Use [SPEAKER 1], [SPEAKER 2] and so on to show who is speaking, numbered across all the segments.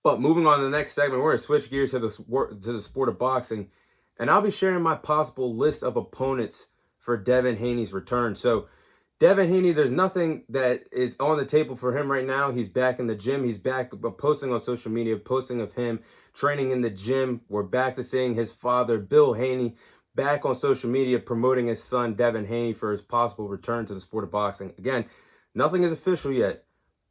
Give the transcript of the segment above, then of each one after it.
[SPEAKER 1] But moving on to the next segment, we're going to switch gears to the sport of boxing. And I'll be sharing my possible list of opponents for Devin Haney's return. So Devin Haney, there's nothing that is on the table for him right now. He's back in the gym. He's back posting on social media, posting of him training in the gym. We're back to seeing his father, Bill Haney, back on social media promoting his son, Devin Haney, for his possible return to the sport of boxing. Again, nothing is official yet,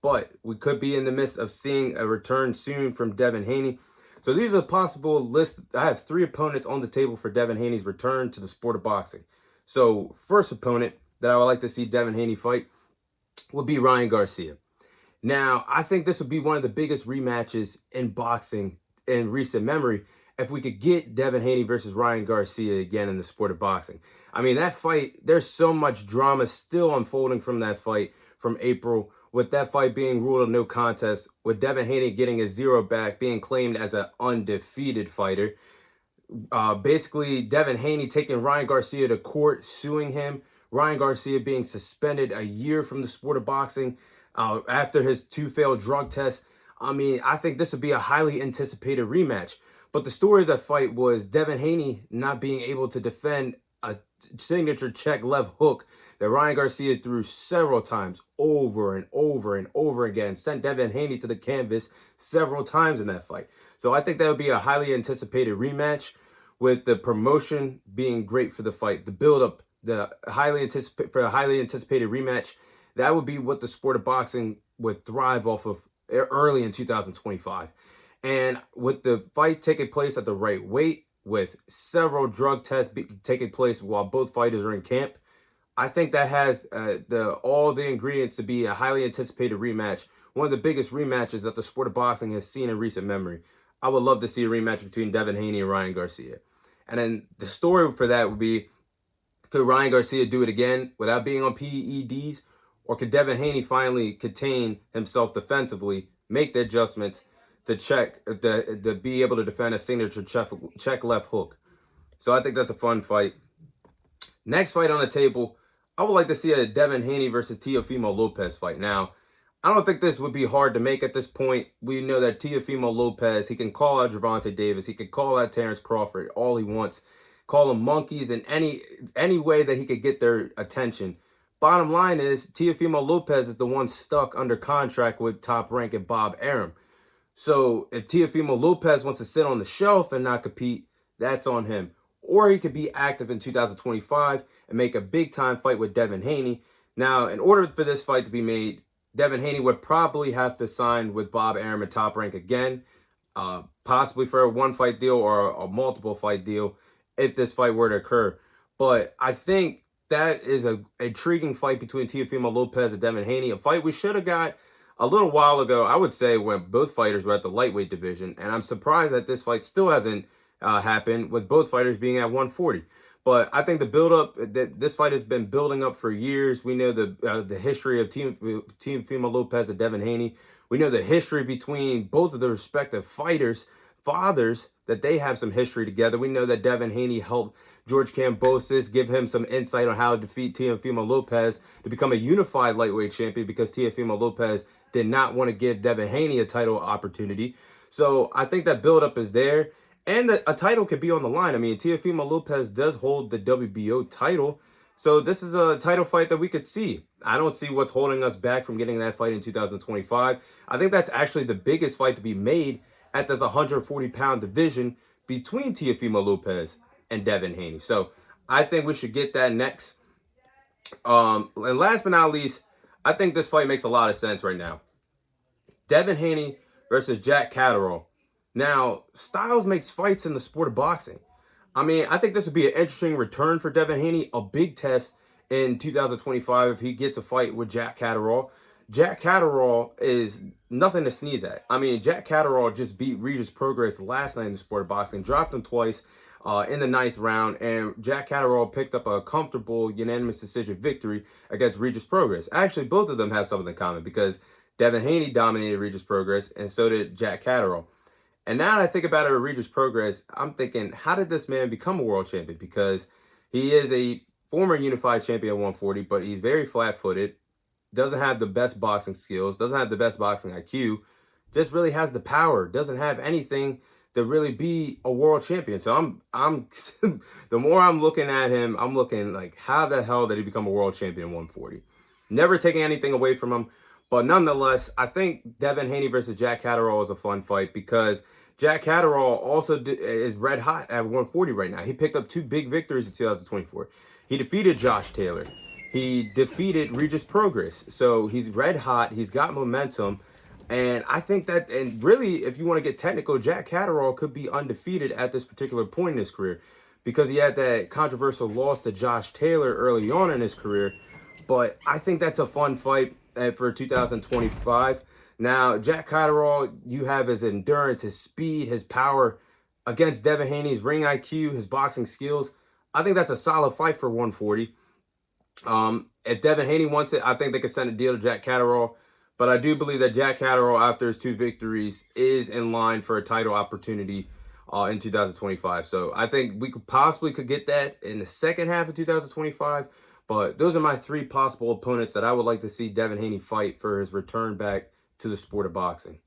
[SPEAKER 1] but we could be in the midst of seeing a return soon from Devin Haney. So these are the possible lists. I have 3 opponents on the table for Devin Haney's return to the sport of boxing. So first opponent that I would like to see Devin Haney fight would be Ryan Garcia. Now, I think this would be one of the biggest rematches in boxing in recent memory if we could get Devin Haney versus Ryan Garcia again in the sport of boxing. I mean, that fight, there's so much drama still unfolding from that fight from April, with that fight being ruled a no contest, with Devin Haney getting a 0 back, being claimed as an undefeated fighter. Basically, Devin Haney taking Ryan Garcia to court, suing him. Ryan Garcia being suspended a year from the sport of boxing after his 2 failed drug tests. I mean, I think this would be a highly anticipated rematch. But the story of that fight was Devin Haney not being able to defend a signature check left hook that Ryan Garcia threw several times over and over and over again, sent Devin Haney to the canvas several times in that fight. So I think that would be a highly anticipated rematch, with the promotion being great for the fight, the build-up, the highly anticipated rematch. That would be what the sport of boxing would thrive off of early in 2025. And with the fight taking place at the right weight, with several drug tests taking place while both fighters are in camp, I think that has all the ingredients to be a highly anticipated rematch. One of the biggest rematches that the sport of boxing has seen in recent memory. I would love to see a rematch between Devin Haney and Ryan Garcia. And then the story for that would be, could Ryan Garcia do it again without being on PEDs? Or could Devin Haney finally contain himself defensively, make the adjustments to be able to defend a signature check left hook? So I think that's a fun fight. Next fight on the table, I would like to see a Devin Haney versus Teofimo Lopez fight. Now, I don't think this would be hard to make at this point. We know that Teofimo Lopez, he can call out Gervonta Davis, he can call out Terrence Crawford all he wants, call them monkeys in any way that he could get their attention. Bottom line is, Teofimo Lopez is the one stuck under contract with Top Rank and Bob Arum. So if Teofimo Lopez wants to sit on the shelf and not compete, that's on him. Or he could be active in 2025 and make a big-time fight with Devin Haney. Now, in order for this fight to be made, Devin Haney would probably have to sign with Bob Arum and Top Rank again, possibly for a 1-fight deal or a multiple fight deal if this fight were to occur. But I think that is an intriguing fight between Teofimo Lopez and Devin Haney, a fight we should have got a little while ago, I would say, when both fighters were at the lightweight division. And I'm surprised that this fight still hasn't happened, with both fighters being at 140. But I think the build-up, that this fight has been building up for years. We know the history of Teofimo Lopez and Devin Haney. We know the history between both of the respective fighters' fathers, that they have some history together. We know that Devin Haney helped George Kambosos give him some insight on how to defeat Teofimo Lopez to become a unified lightweight champion, because Teofimo Lopez did not want to give Devin Haney a title opportunity. So I think that build-up is there. And a title could be on the line. I mean, Teofimo Lopez does hold the WBO title. So this is a title fight that we could see. I don't see what's holding us back from getting that fight in 2025. I think that's actually the biggest fight to be made at this 140-pound division between Teofimo Lopez and Devin Haney. So I think we should get that next. And last but not least, I think this fight makes a lot of sense right now. Devin Haney versus Jack Catterall. Now, styles makes fights in the sport of boxing. I mean, I think this would be an interesting return for Devin Haney, a big test in 2025 if he gets a fight with Jack Catterall. Jack Catterall is nothing to sneeze at. I mean, Jack Catterall just beat Regis Prograis last night in the sport of boxing, dropped him twice in the 9th round, and Jack Catterall picked up a comfortable unanimous decision victory against Regis Prograis. Actually, both of them have something in common, because Devin Haney dominated Regis Prograis, and so did Jack Catterall. And now that I think about it with Regis Prograis, I'm thinking, how did this man become a world champion? Because he is a former unified champion at 140, but he's very flat-footed, doesn't have the best boxing skills, doesn't have the best boxing IQ. just really has the power, doesn't have anything to really be a world champion. So I'm the more I'm looking at him, I'm looking like, how the hell did he become a world champion in 140? Never taking anything away from him. But nonetheless, I think Devin Haney versus Jack Catterall is a fun fight because Jack Catterall also is red hot at 140 right now. He picked up 2 big victories in 2024. He defeated Josh Taylor. He defeated Regis Progress. So he's red hot. He's got momentum. And I think that, and really, if you want to get technical, Jack Catterall could be undefeated at this particular point in his career because he had that controversial loss to Josh Taylor early on in his career. But I think that's a fun fight for 2025. Now, Jack Catterall, you have his endurance, his speed, his power against Devin Haney's ring IQ, his boxing skills. I think that's a solid fight for 140. If Devin Haney wants it, I think they could send a deal to Jack Catterall. But I do believe that Jack Catterall, after his 2 victories, is in line for a title opportunity in 2025. So I think we could get that in the second half of 2025. But those are my 3 possible opponents that I would like to see Devin Haney fight for his return back to the sport of boxing.